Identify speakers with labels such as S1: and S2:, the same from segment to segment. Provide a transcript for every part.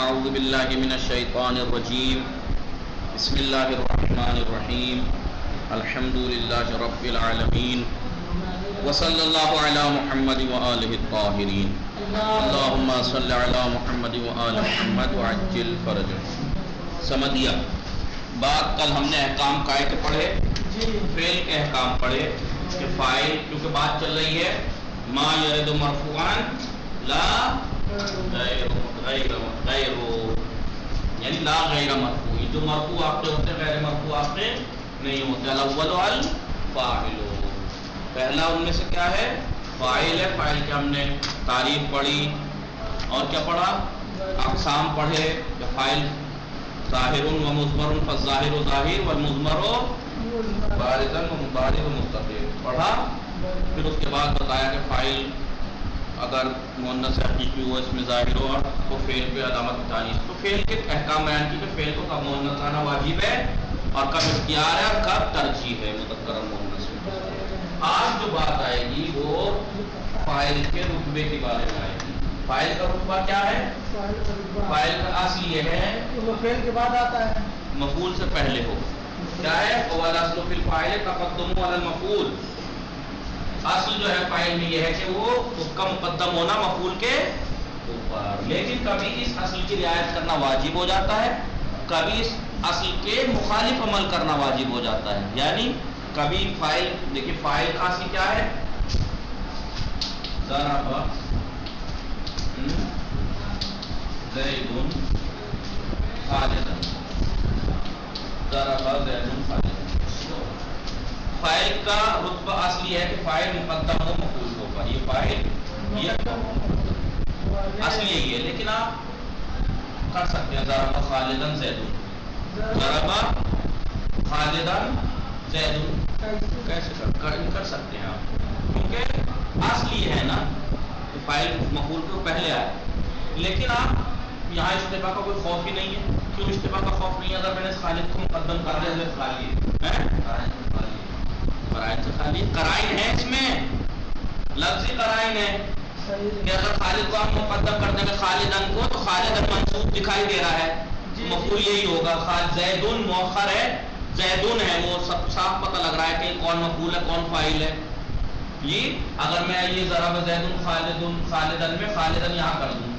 S1: اعوذ باللہ من الشیطان الرجیم بسم اللہ الرحمن الرحیم الحمد للہ رب العالمین وصلی اللہ علی محمد وآلہ الطاہرین اللہم صلی علی محمد وآل محمد وعجل فرجہ۔ سمدیہ بات کل ہم نے احکام کائے کے پڑھے، فعل کے احکام پڑھے کہ فاعل کیونکہ بات چل رہی ہے ما یرد مرفوعان لا غیر یعنی لا غیر مرفوع، جو مرفوع آپ کے ہوتے غیر مرفوع آپ کے نہیں ہوتے۔ الاول الفاعل، پہلا ان میں سے کیا ہے؟ فاعل ہے۔ فاعل کے ہم نے تعریف پڑھی اور کیا پڑھا؟ اقسام پڑھے کہ فاعل ظاہر و مضمر، فالظاہر ظاہر والمضمر بارز و مبارز و مستتر پڑھا۔ پھر اس کے بعد بتایا کہ فاعل اگر مؤنث حقیقی ہو اس میں ظاہر ہو تو فعل پہ علامت تانیث، تو فعل کے احکام بیان کی کہ فعل کو کب مؤنث آنا واجب ہے اور کب اختیار ہے اور کب ترجیح ہے مذکر اور مؤنث میں۔ آج جو بات آئے گی وہ فاعل کے رتبے کے بارے میں آئے گی۔ فاعل کا رتبہ کیا ہے؟ فاعل کا اصل یہ ہے کہ وہ فعل کے بعد آتا ہے، مفعول سے پہلے ہو۔ کیا ہے؟ والاصل فی الفاعل تقدمه علی المفعول، اصل جو ہے فاعل میں یہ ہے کہ وہ اس کا مقدم ہونا مفعول کے اوپر، لیکن کبھی اس اصل کی رعایت کرنا واجب ہو جاتا ہے، کبھی اس اصل کے مخالف عمل کرنا واجب ہو جاتا ہے۔ یعنی کبھی فاعل، دیکھیے فاعل کا اصل کیا ہے؟ ضرب زید خالدا، ضرب زید خالدا۔ فاعل کا رتبہ اصلی ہے کہ فاعل مقدم ہو مفعول کے اوپر، یہ فاعل یہ اصل یہی ہے، لیکن آپ کر سکتے ہیں ضرب خالدا زید، ضرب خالدا زید کیسے کر سکتے ہیں آپ؟ کیونکہ اصل یہ ہے نا کہ فاعل مفعول کے پہلے آئے، لیکن آپ یہاں اشتباہ کا کوئی خوف ہی نہیں ہے۔ کیوں اشتباہ کا خوف نہیں ہے؟ اگر میں نے خالد کو مقدم کر دیا تو خالی ہے، قرائن سے خالی، قرائن ہے اس میں، لفظی قرائن ہے کہ اگر خالد کو آپ مقدم کر دیں گے خالدن کو تو خالدن منصوب دکھائی دے رہا ہے، مفعول یہی ہوگا۔ زیدن مؤخر ہے، زیدن ہے، وہ سب صاف پتہ لگ رہا ہے کہ کون مفعول ہے کون فاعل ہے۔ یہ اگر میں یہ ضرب زیدن خالدن میں خالدن یہاں کر دوں،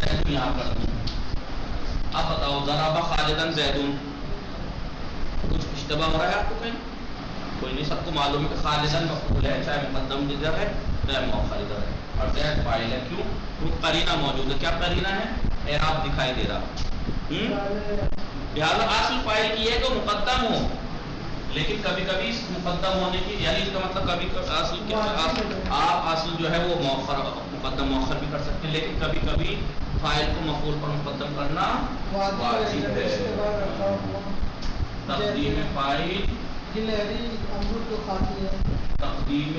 S1: زیدن یہاں کر دوں، اب بتاؤ ضرب خالدن زیدن، کچھ اشتباہ ہو رہا ہے آپ کو کہیں؟ کوئی نہیں، سب کو معلوم ہے کہ خالدن مفعول ہے، چاہے مقدم ادھر ہے چاہے مؤخر ادھر ہے، اور زید فاعل ہے۔ کیوں؟ کیونکہ قرینہ موجود ہے۔ کیا قرینہ ہے؟ اعراب دکھائی دے رہا۔ لہٰذا اصل فاعل کی ہے کہ مقدم ہو، لیکن کبھی کبھی مقدم ہونے کی یعنی اس کا مطلب کبھی آپ اصل جو ہے وہ مؤخر مقدم مؤخر بھی کر سکتے ہیں، لیکن کبھی کبھی فاعل کو مفعول پر مقدم کرنا واجب ہے۔ تقدیم فاعل، تقدیم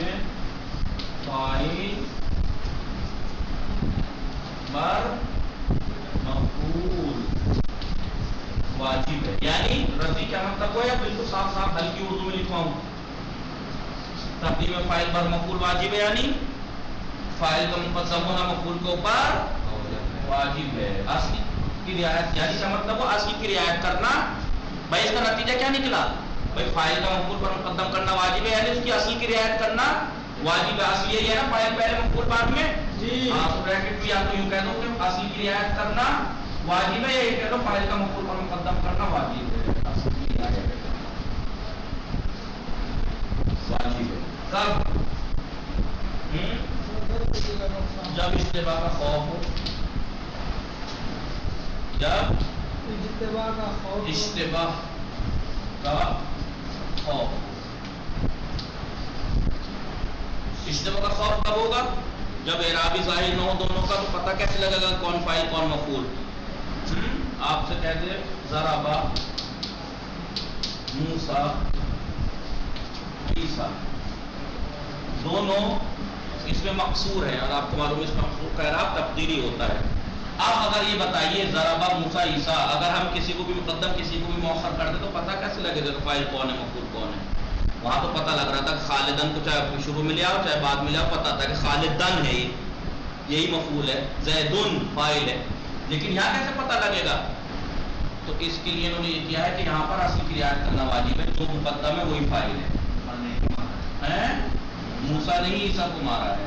S1: فاعل بر مفعول واجب ہے۔ یعنی رضی کیا مطلب ہو، یا بالکل صاف صاف ہلکی اردو میں لکھواؤں، تقدیم فاعل بر مفعول واجب ہے، یعنی فاعل کا مقدم ہونا مفعول کے اوپر واجب ہے۔ اصل کی رعایت، یعنی کیا مطلب ہو، اصل کی رعایت کرنا۔ بھائی اس کا نتیجہ کیا نکلا؟ بھائی فاعل کا مفعول پر مقدم کرنا واجب ہے، یعنی اس کی اصل کی رعایت کرنا واجب ہے۔ اصل یہی ہے نا، فاعل پہلے مفعول بعد میں، ہاں تو بریکٹ میں یا تو یوں کہہ دو کہ اصل کی رعایت کرنا واجب ہے، یہی کہہ دو فاعل کا مفعول پر مقدم کرنا واجب ہے۔ اصل کی رعایت واجب ہے کب؟ جب اشتباہ کا خوف ہو، جب اشتباہ کا خوف۔ اشتباہ کا خوف کب ہوگا؟ جب اعرابی ظاہر نہ ہو دونوں کا، تو پتہ کیسے لگے گا کون فاعل کون مفعول؟ آپ سے کہتے ضرب موسیٰ عیسیٰ، دونوں اس میں مقصور ہے، اور آپ کو معلوم ہے اس مقصور کا اعراب تقدیری ہوتا ہے۔ اب اگر یہ بتائیے ضرب موسیٰ عیسیٰ، اگر ہم کسی کو بھی مقدم کسی کو بھی مؤخر کر دیں تو پتہ کیسے لگے گا کہ فاعل کون ہے مفعول کون ہے؟ وہاں تو پتہ لگ رہا تھا کہ خالدن کو چاہے شروع میں لیا ہو چاہے بعد میں لیا ہو، پتہ تھا کہ خالدن ہے یہ، یہی مفعول ہے، زیدن فاعل ہے، لیکن یہاں کیسے پتہ لگے گا؟ تو اس کے لیے انہوں نے یہ کیا ہے کہ یہاں پر اصل کی رعایت کرنا واجب ہے، جو مقدم ہے وہی فاعل ہے۔ موسیٰ نہیں عیسیٰ کو مارا ہے،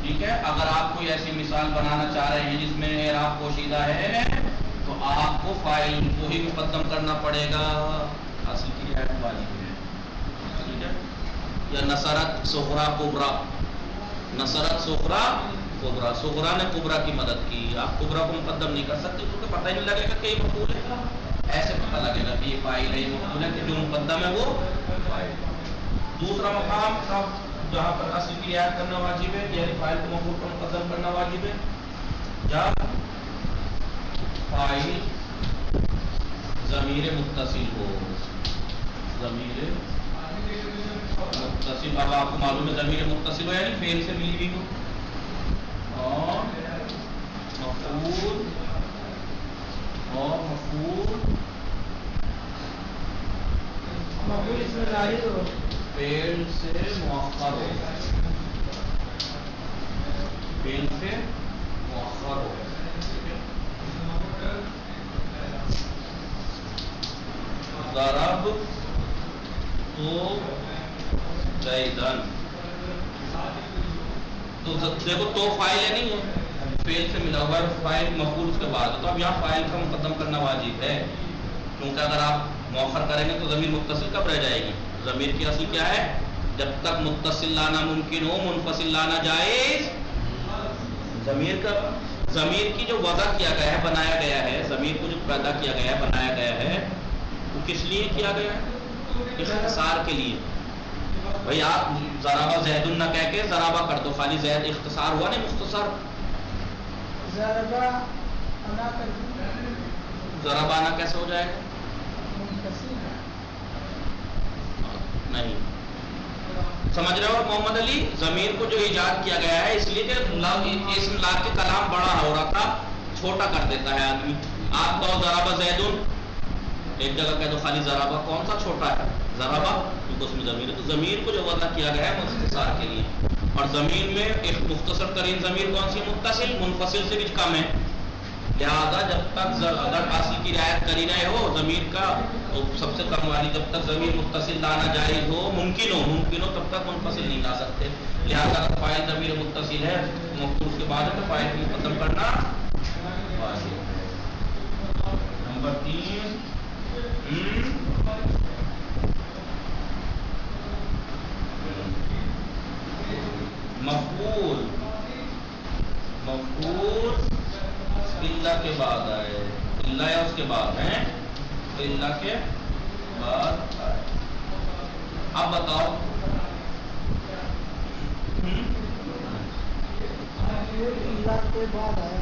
S1: ٹھیک ہے۔ اگر آپ کوئی ایسی مثال بنانا چاہ رہے ہیں جس میں اعراب پوشیدہ ہے تو آپ کو فاعل کو ہی مقدم کرنا پڑے گا، اصل کی رعایت واجب ہے، ٹھیک ہے۔ یا نصرت صغرا کبرا، نصرت صغرا کبرا، صغرا نے کبرا کی مدد کی، آپ کبرا کو مقدم نہیں کر سکتے کیونکہ پتہ ہی نہیں لگے گا کہ یہ مفعول ہے، ایسے پتہ لگے گا کہ یہ فاعل ہے، یہ مفعول ہے، کہ جو مقدم ہے وہ فاعل۔ دوسرا مقام جہاں پر اصل کی رعایت کرنا واجب ہے، یعنی فاعل کو مفعول پر مقدم کرنا واجب ہے، جب فاعل ضمیر متصل ہو، ضمیر متصل، اب آپ کو معلوم ہے ضمیر متصل ہو یعنی فعل سے ملی ہوئی ہو، اور مفعول فعل سے مؤخر ہو، فعل سے مؤخر ہو، ضرب تو زیدن، تو دیکھو تو فاعل ہے نہیں ہے، فعل سے ملا ہوا ہے، فاعل مفعول اس کے بعد، تو اب یہاں فاعل کا مقدم کرنا واجب ہے، کیونکہ اگر آپ مؤخر کریں گے تو ضمیر متصل کب رہ جائے گی؟ ضمیر کی اصل کیا ہے؟ جب تک متصل لانا ممکن ہو منفصل لانا جائز، ضمیر کی جو وضع کیا گیا ہے، بنایا گیا ہے، ضمیر کو جو پیدا کیا گیا ہے، بنایا گیا ہے، وہ کس لیے کیا گیا ہے؟ اختصار کے لیے۔ بھئی آپ ضربہ زیدن نہ کہہ کے ضربہ کر دو، خالی زید اختصار ہوا نہیں، مختصر ضربہ آنا کیسے ہو جائے گا؟ نہیں سمجھ رہے ہو محمد علی؟ ضمیر کو جو ایجاد کیا گیا ہے اس لیے کہ اسم لا کے کلام بڑا ہو رہا تھا، چھوٹا کر دیتا ہے آدمی۔ آپ کہو ضربہ زیدن، ایک جگہ کہہ دو خالی ضربہ، کون سا چھوٹا ہے؟ ضربہ، کیونکہ اس میں ضمیر ہے، تو ضمیر کو جو وضع کیا گیا ہے مختصار کے لیے، اور ضمیر میں ایک مختصر ترین ضمیر کون سی؟ متصل، منفصل سے بھی کم ہے، لہذا جب تک اگر اصل کی رعایت کری رہے ہو ضمیر کا تو سب سے کم والی، جب تک ضمیر متصل لانا جائز ہو، ممکن ہو تب تک منفصل نہیں لا سکتے، لہذا اگر فاعل ضمیر متصل ہے مفعول کے بعد ہے تو فاعل کو مقدم کرنا واجب ہے۔ نمبر 3 مفعول اللہ کے بعد آئے، اللہ یا اس کے بعد ہیں، اللہ کے بعد آئے۔ اب بتاؤ
S2: اللہ کے بعد آئے،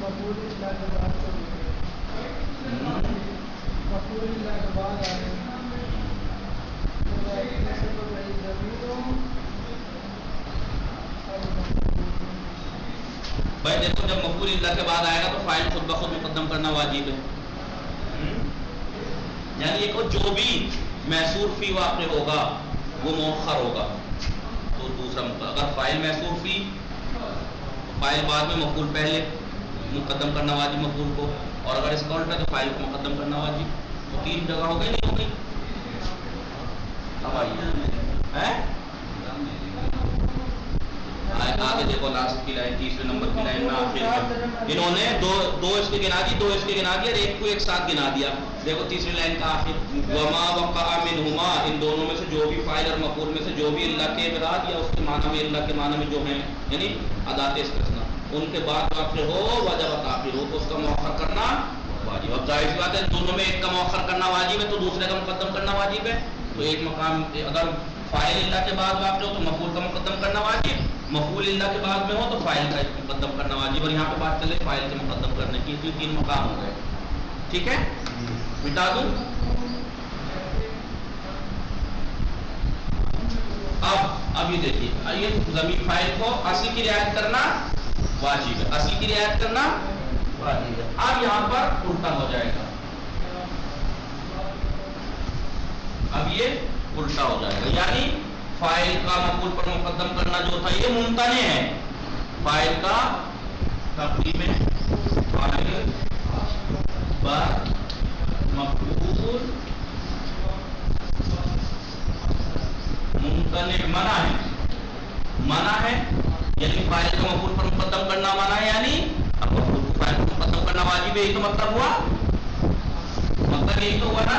S2: مفعول اللہ کے بعد مفعول اللہ کے بعد آئے،
S1: بھائی دیکھو جب مفعول اللہ کے بعد آئے گا تو فاعل خود بخود مقدم کرنا واجب ہے، یعنی یہ جو بھی محصور فی واقع ہوگا وہ مؤخر ہوگا، تو دوسرا اگر فاعل محصور فی، فاعل بعد میں مفعول پہلے، مقدم کرنا واجب مفعول کو، اور اگر اس کا الٹا تو فاعل کو مقدم کرنا واجب، تو 3 جگہ ہو گئی نہیں ہو گئی؟ اب آئیے آگے دیکھو لاسٹ کی لائن، تیسرے نمبر کی لائن میں آخر انہوں نے دو اس کے گنا دی، 2 اس کے گنا دیا اور ایک کو ایک ساتھ گنا دیا۔ دیکھو تیسری لائن کا آخر، وما وقع منہما، ان دونوں میں سے جو بھی فاعل اور مفعول میں سے جو بھی اللہ کے افراد یا اس کے معنی میں، اللہ کے معنی میں جو ہیں یعنی ادات استثناء، ان کے بعد واقع ہو وجب تاخیر ہو تو اس کا مؤخر کرنا واجب۔ اب ظاہر سی بات ہے دونوں میں ایک کا مؤخر کرنا واجب ہے تو دوسرے کا مقدم کرنا واجب ہے، تو ایک مقام اگر فاعل اللہ کے بعد واقع ہو تو مفعول کا مقدم کرنا واجب، مفعول اللہ کے بعد میں ہو تو فاعل کا مقدم کرنا واجب، اور یہاں پہ بات چلے فاعل کے مقدم کرنے کی، 3 مقام ہو گئے، ٹھیک ہے؟ مٹا دوں اب یہ دیکھیے، یہ ضمیر فاعل کو اصل کی رعایت کرنا واجب ہے، اصل کی رعایت کرنا واجب ہے۔ اب یہاں پر الٹا ہو جائے گا، اب یہ الٹا ہو جائے گا، یعنی فاعل کا مفعول پر مقدم کرنا جو تھا یہ ممتنع ہے، فاعل کا تقدیم فاعل پر مفعول ممتنع منع ہے، یعنی فاعل کا مفعول پر مقدم کرنا منع ہے، یعنی اب مفعول کو فاعل پر مقدم کرنا واجب ہے، یہی تو مطلب ہوا، مطلب یہی تو ہوا نا،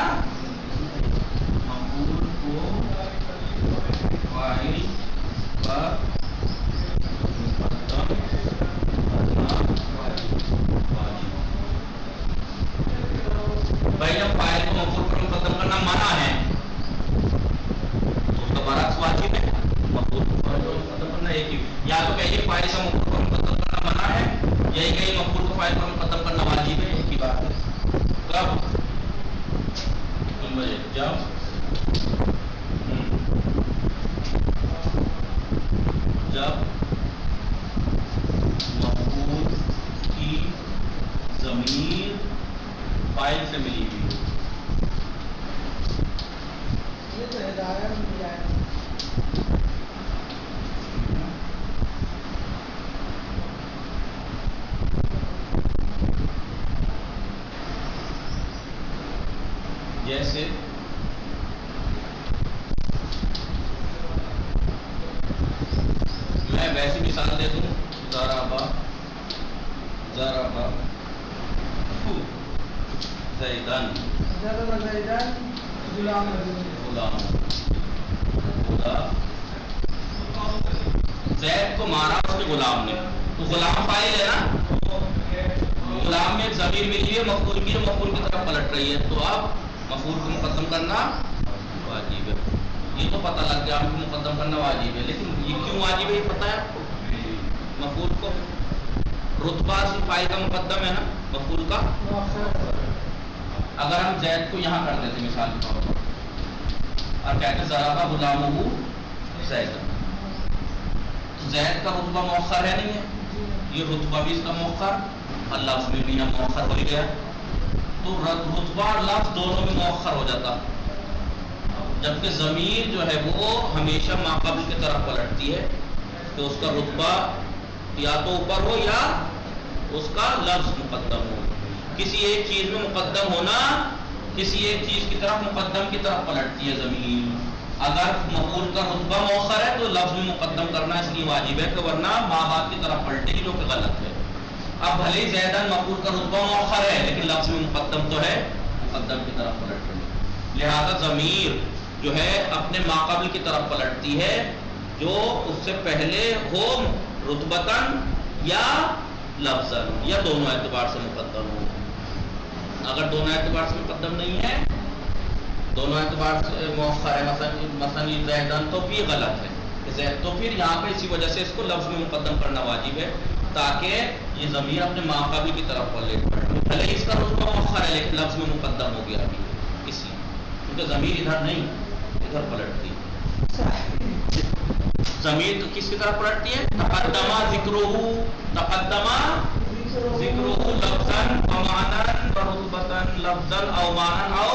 S1: مفعول کو فاعل پر مقدم کرنا واجب، بھائی جب فاعل کو مفعول پر مقدم کرنا منع ہے تو اس کا برعکس واجب ہے، مفعول کو فاعل پر مقدم کرنا ایک ہی، یا تو کہیے فاعل کا مفعول پر مقدم کرنا منع ہے، یہی کہیے مفعول کو فاعل پر مقدم کرنا واجب ہے، ایک ہی بات ہے۔ کب جب مفعول کی ضمیر فاعل سے ملی ہوئی،
S2: یہ تو ہدایت مل جائے گا۔
S1: جیسے میں ویسی مثال دے دوں، ضرب زیدن
S2: ضرب زیدن غلام
S1: زید کو مارا اس کے غلام نے، تو غلام فاعل ہے نا، غلام میں ایک ضمیر ملی ہے مفعول کی، مفعول کی طرف پلٹ رہی ہے، تو اب مفعول کو مقدم کرنا واجب ہے، یہ تو پتہ لگ گیا، ہم کو مقدم کرنا واجب ہے، لیکن یہ کیوں واجب ہے یہ پتہ ہے آپ کو؟ مفعول کو رتبہ سے فاعل کا مقدم ہے نا، مفعول کا، اگر ہم زید کو یہاں کر دیتے مثال کے طور پر اور کہتے ضربہ غلامہ زیدن، تو زید کا رتبہ مؤخر ہے نہیں ہے، یہ رتبہ بھی اس کا مؤخر اور لفظ میں بھی یہاں مؤخر ہو گیا، تو رتبہ اور لفظ دونوں میں مؤخر ہو جاتا، جبکہ ضمیر جو ہے وہ ہمیشہ ماقبل کی طرف پلٹتی ہے، تو اس کا رتبہ یا تو اوپر ہو یا اس کا لفظ مقدم ہو، کسی ایک چیز میں مقدم ہونا کسی ایک چیز کی طرف مقدم کی طرف پلٹتی ہے ضمیر، اگر مفعول کا رتبہ مؤخر ہے تو لفظ میں مقدم کرنا اس لیے واجب ہے کہ ورنہ ماں باپ کی طرف پلٹے گی جو کہ غلط ہے۔ اب بھلے ہی زیدن مفعول کا رتبہ مؤخر ہے لیکن لفظ میں مقدم تو ہے، مقدم کی طرف پلٹ رہی ہے، لہذا ضمیر جو ہے اپنے ماقبل کی طرف پلٹتی ہے جو اس سے پہلے ہو رتبتاً یا لفظاً یا دونوں اعتبار سے مقدم ہو، اگر دونوں اعتبار سے مقدم نہیں ہے، دونوں اعتبار سے مؤخر ہے، مثلا زیدن تو بھی غلط ہے، تو پھر یہاں پہ اسی وجہ سے اس کو لفظ میں مقدم کرنا واجب ہے تاکہ یہ ضمیر اپنے ماقبل کی طرف پلٹے، بھلے اس کا رتبہ مؤخر ہے لیکن لفظ میں مقدم ہو گیا ابھی اسی، کیونکہ ضمیر ادھر نہیں ادھر پلٹتی ہے، ضمیر کس کی طرف پلٹتی ہے؟ تقدمہ ذکرہ لفظاً و معناً و رتبتاً لفظاً او معناً او،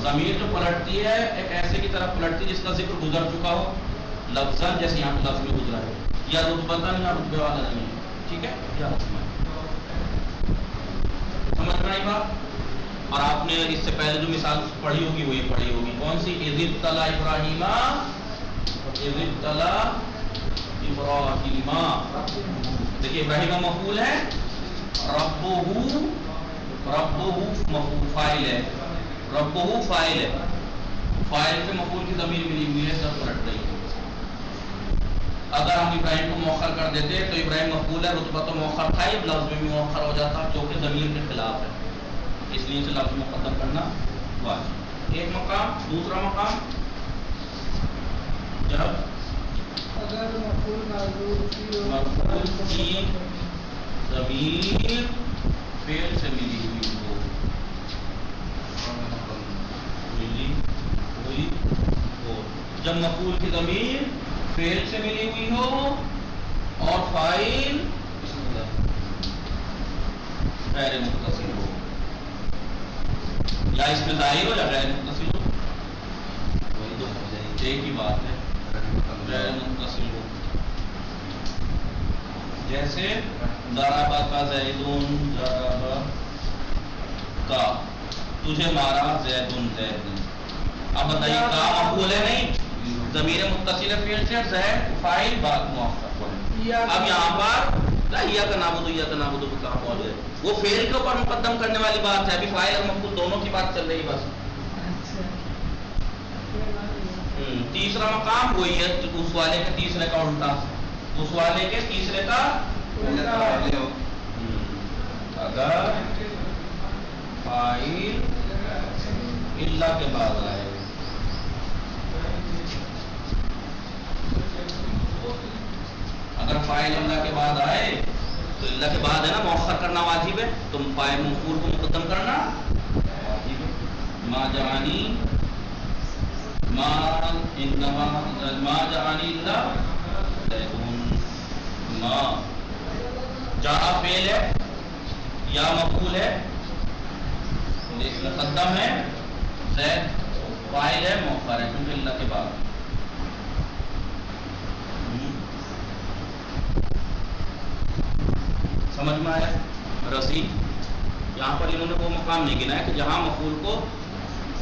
S1: ضمیر جو پلٹتی ہے ایک ایسے کی طرف پلٹتی ہے جس کا ذکر گزر چکا ہو، لفظاً جیسے یہاں پہ لفظ میں گزرا ہے، یا رتبتاً یا رتبے والا نہیں ہے، ٹھیک ہے، یا سمجھ میں آئی بات؟ اور آپ نے اس سے پہلے جو مثال پڑھی ہوگی وہ یہ پڑھی ہوگی، کون سی؟ اذ ابتلی ابراہیم، اذ ابتلی ابراہیم، دیکھیے ابراہیم مفعول ہے، ربہ مفعول فاعل ہے، ربہ فاعل ہے، فاعل سے مفعول کی ضمیر ملی ہوئی ہے، سب پلٹ رہی ہے، اگر ہم ابراہیم کو مؤخر کر دیتے تو ابراہیم مفعول ہے، رتبہ تو مؤخر تھا، یہ لفظ میں بھی مؤخر ہو جاتا جو کہ ضمیر کے خلاف ہے، اس لیے اسے لفظ مقدم کرنا واجب۔ ایک مقام، دوسرا مقام جب
S2: اگر مفعول معذور
S1: کی ضمیر فعل سے ملی ہوئی ہو، جب مفعول کی ضمیر فعل سے ملی ہوئی ہو اور فاعل غیر متصل ہو، یا اس میں ظاہر ہو یا غیر متصل ہو، ایک ہی بات ہے غیر متصل ہو. جیسے ضرب کا زیدون ضرب کا تجھے مارا زیدون زید. اب بتائیے کا مفعول ہے نہیں ضمیر متصل فعل سے زید فاعل بات مؤخر ہے. اب یہاں پر کا نعبد کا قول ہے وہ فعل کے اوپر مقدم کرنے والی بات ہے. ابھی فاعل اور مفعول دونوں کی بات چل رہی بس. تیسرا مقام وہی ہے اس والے کے تیسرے کا الٹا. اس والے کے تیسرے کا اگر فاعل اللہ کے بعد آئے اگر فاعل اللہ کے بعد آئے تو اللہ کے بعد ہے نا مؤخر کرنا واجب ہے. تم فاعل مفعول کو مقدم کرنا واجب ہے. ما جعانی ما جعانی اللہ زیدون. ما جا فعل ہے یا مفعول ہے مقدم ہے زید فاعل ہے مؤخر ہے کیونکہ اللہ کے بعد. سمجھ میں آیا رسی. یہاں پر انہوں نے وہ مقام نہیں گنا ہے کہ جہاں مفعول کو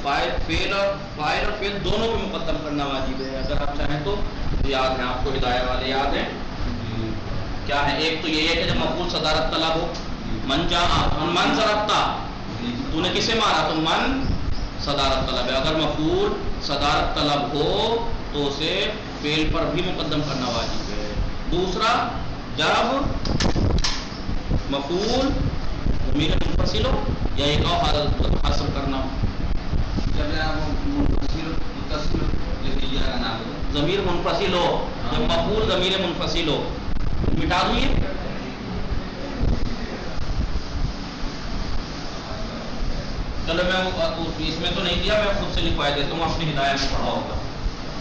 S1: فاعل اور فعل دونوں کو مقدم کرنا واجب ہے. اگر آپ چاہیں تو یاد ہے آپ کو ہدایہ والے یاد ہیں کیا ہے. ایک تو یہ ہے کہ جب مفعول صدارت طلب ہو من ضربتا تو نے کسے مارا تو من صدارت طلب ہے. اگر مفعول صدارت طلب ہو تو اسے فعل پر بھی مقدم کرنا واجب ہے. دوسرا جب مفعول ضمیر منفصل ہو یا ایک اور حالت حاصل کرنا ہو. ضمیر منفصل ہو جب مفعول ضمیر منفصل ہو مٹا دوں یہ چلو میں اس میں تو نہیں دیا میں خود سے لکھوا دیتا ہوں اپنی ہدایت میں پڑھا ہوگا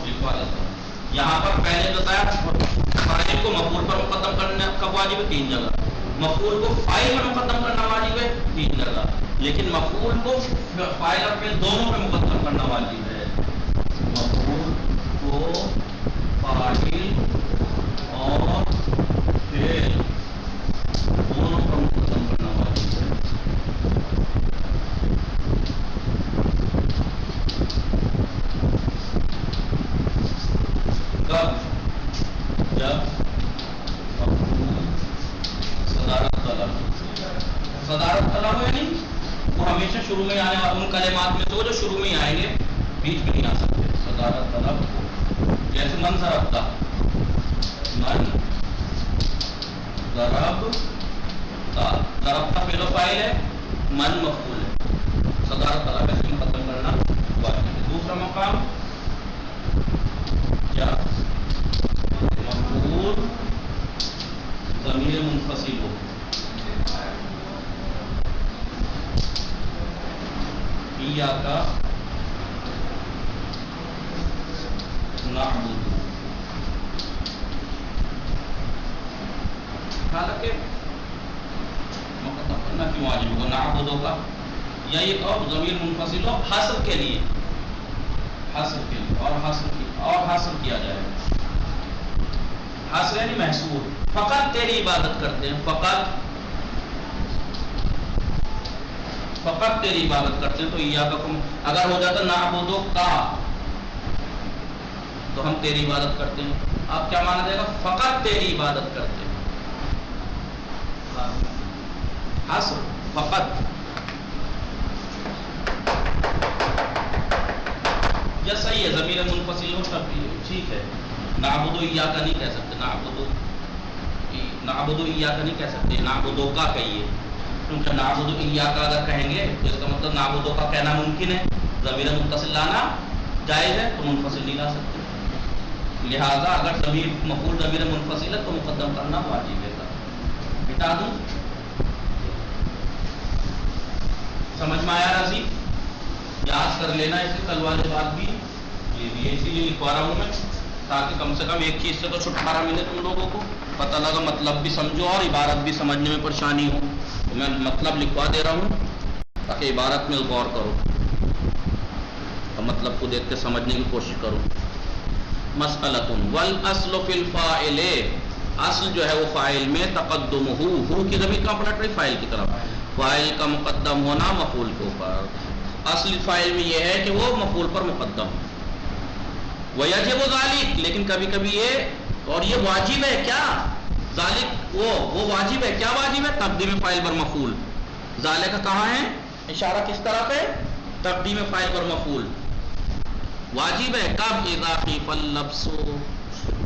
S1: لکھوا دیتا ہوں. یہاں پر پہلے بتایا فاعل کو مفعول پر مقدم کرنا کب واجب ہے 3 جگہ. مفعول کو فاعل پر مقدم کرنا واجب ہے 3 جگہ. لیکن مفعول کو فاعل اور فعل دونوں پہ مقدم کرنا واجب ہے. مفعول کو فاعل اور فعل دونوں پر مقدم کرنا واجب ہے. کب جب صدارت طلب ہے نہیں وہ ہمیشہ شروع میں آنے والے ان کلمات میں سے وہ جو شروع میں آئیں گے بیچ میں نہیں آ سکتے. صدارت طلب جیسے من ضربتا من ضربتا فعل و فاعل ہے من مفعول ہے. صدارت طلب ہے مقدم کرنا واجب ہے. دوسرا مقام کیا مفعول ضمیر منفصل ہو کا نعبد. حالانکہ مقدم کرنا کیوں واجب ہوگا نعبدوں کا یا یہ اور ضمیر منفصل ہو حاصل کے لیے اور حاصل کیا جائے. حاصل یعنی محصول. فقط تیری عبادت کرتے ہیں فقط تیری عبادت کرتے ہیں تو ایاکم اگر ہو جاتا نعبدو کا تو ہم تیری عبادت کرتے ہیں. آپ کیا مانا جائے گا فقط تیری عبادت کرتے ہیں. حاصل فقط یا صحیح ہے ضمیر منفصل ہو تب ٹھیک ہے. نعبدو ایاک نہیں کہہ سکتے نعبدو ایاک نہیں کہہ سکتے نعبدو کا کہیے کیونکہ نعبدو ایاک اگر کہیں گے تو اس کا مطلب نعبدو کا کہنا ممکن ہے. ضمیر متصل لانا جائز ہے تو منفصل نہیں لا سکتے. لہذا اگر ضمیر مفعول ضمیر منفصل ہے تو مقدم کرنا واجب ہے. مٹا دوں سمجھ میں آیا راضی. یاد کر لینا اسے کل والے بات بھی یہ بھی اسی لیے لکھوا رہا ہوں میں تاکہ کم سے کم ایک چیز سے تو چھٹکارا ملے تم لوگوں کو. پتہ لگا مطلب بھی سمجھو اور عبارت بھی سمجھنے میں پریشانی ہو تو میں مطلب لکھوا دے رہا ہوں تاکہ عبارت میں غور کرو اور مطلب کو دیکھ کے سمجھنے کی کوشش کرو. مسئلۃ والاصل فی الفاعل، اصل جو ہے وہ فاعل میں تقدمہ، ہو کی ضمیر کہاں پلٹ رہی؟ فاعل کی طرف، فاعل کا مقدم ہونا مفعول کے اوپر. اصل فاعل میں یہ ہے کہ وہ مفعول پر مقدم ہے. ویجب ذالک، لیکن کبھی کبھی یہ، اور یہ واجب ہے کیا؟ ذالک وہ واجب ہے، کیا واجب ہے؟ تقدیم فاعل پر مفعول. ذالک کہاں ہے؟ اشارہ کس طرف ہے؟ تقدیم فاعل پر مفعول. واجب ہے کب؟ اذا خیف اللبس،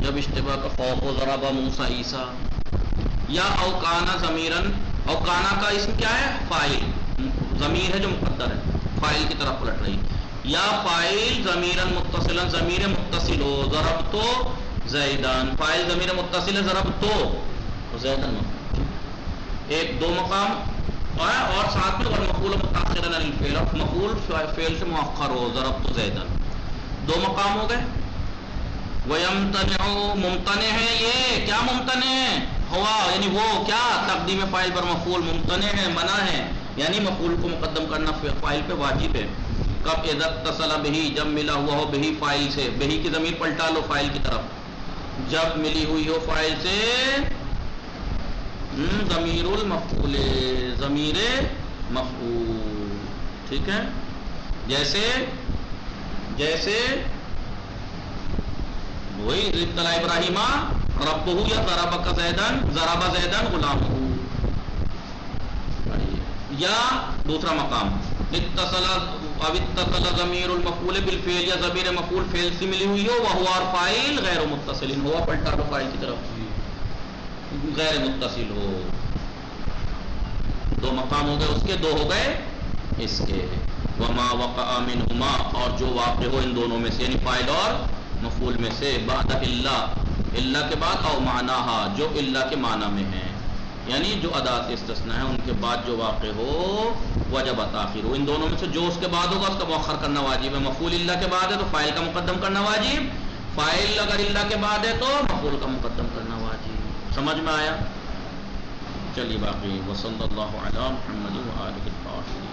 S1: جب اشتباہ کا خوف ہو. ضرب موسیٰ عیسیٰ. یا اوکانا ضمیرن، اوکانا کا اسم کیا ہے؟ فاعل، ضمیر ہے جو مقدر ہے، فاعل کی طرف پلٹ رہی. یا فاعل ضمیرن متصلا، ضمیر متصل ہو. ضرب تو زیدان، فاعل ضمیر متصل ہے، ضرب تو زیدن. ایک دو مقام اور ساتھ میں مفعول متأخر عن الفعل، مفعول فعل سے مؤخر ہو. ضرب تو زیدن، دو مقام ہو گئے. وَيَمْتَنِعُ، ممتنع ہے یہ. کیا ممتنع ہے؟ ہوا، یعنی وہ کیا؟ تقدیم فاعل پر مفعول ممتنع ہے، منع ہے، یعنی مفعول کو مقدم کرنا فاعل پہ واجب ہے. کب؟ اذا اتصل بہ، جب ملا ہوا ہو بہ فاعل سے. بہ کی ضمیر پلٹا لو فاعل کی طرف. جب ملی ہوئی ہو فاعل سے ضمیر المفعول، ضمیر مفعول. ٹھیک ہے؟ جیسے وہی ابتلا ابراہیم ربہ، یا ضرب کا زیدن، ضرب زیدن غلامہ. یا دوسرا مقام اتصل او اتصل ضمیر المفعول بالفعل، یا ضمیر مفعول فعل سے ملی ہوئی ہو. وہو اور فاعل غیر متصل، ہوا پلٹا لو فاعل کی طرف، غیر متصل ہو. دو مقام ہو گئے اس کے، دو ہو گئے اس کے. وما وقع منہما، اور جو واقع ہو ان دونوں میں سے، یعنی فاعل اور مفعول میں سے. بعد اللہ کے بعد، او معناہا، جو اللہ کے معنی میں ہیں، یعنی جو ادات استثناء ہے ان کے بعد جو واقع ہو وجب تاخیر ہو. ان دونوں میں سے جو اس کے بعد ہوگا اس کا مؤخر کرنا واجب ہے. مفعول اللہ کے بعد ہے تو فاعل کا مقدم کرنا واجب، فاعل اگر اللہ کے بعد ہے تو مفعول کا مقدم کرنا واجب. سمجھ میں آیا؟ چلیے باقی وصلی اللہ علی محمد و آلہ الطاہرین.